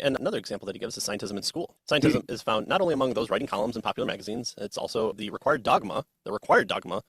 And another example that he gives is scientism in school. Scientism is found not only among those writing columns in popular magazines, it's also the required dogma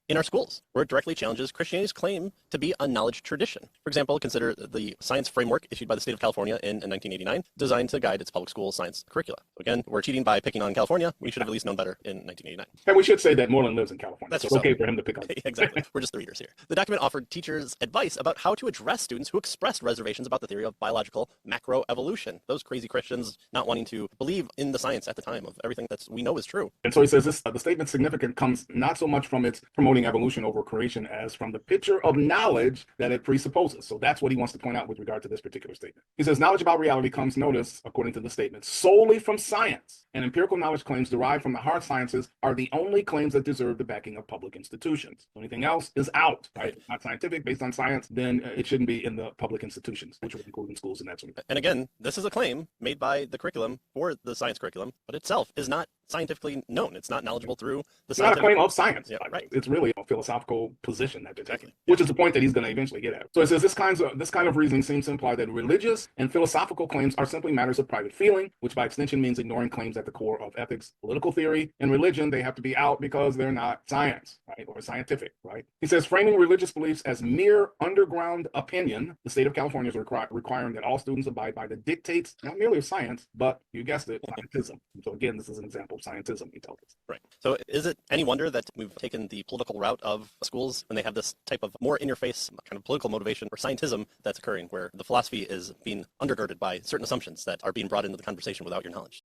in our schools, where it directly challenges Christianity's claim to be a knowledge tradition. For example, consider the science framework issued by the state of California in 1989, designed to guide its public school science curricula. So again, we're cheating by picking on California. We should have at least known better in 1989. And we should say that Moreland lives in California. That's so it's okay for him to pick on. Exactly. We're just the readers here. The document offered teachers advice about how to address students who expressed reservations about the theory of biological macroevolution. Those crazy Christians not wanting to believe in the science at the time of everything that we know is true. And so he says the statement's significant comes not so much from its promoting evolution over creation as from the picture of knowledge that it presupposes. So that's what he wants to point out with regard to this particular statement. He says knowledge about reality comes, notice, according to the statement, solely from science, and empirical knowledge claims derived from the hard sciences are the only claims that deserve the backing of public institutions. Anything else is out, right? If it's not scientific, based on science, then it shouldn't be in the public institutions, which would include in schools and that sort of thing. And again, this is a claim made by the curriculum for the science curriculum, but itself is not scientifically known. It's not knowledgeable through the scientific. It's not a claim of science. Yeah, right. It's really a philosophical position that they're taking, which is the point that he's going to eventually get at. So it says this kind of reasoning seems to imply that religious and philosophical claims are simply matters of private feeling, which by extension means ignoring claims at the core of ethics, political theory, and religion. They have to be out because they're not science, right, or scientific, right? He says framing religious beliefs as mere underground opinion, the state of California is requiring that all students abide by the dictates, not merely of science, but you guessed it, scientism. So again, this is an example of scientism, he tells us. Right. So is it any wonder that we've taken the political route of schools when they have this type of more in-your-face kind of political motivation or scientism that's occurring, where the philosophy is being undergirded by certain assumptions that are being brought into the conversation without your knowledge?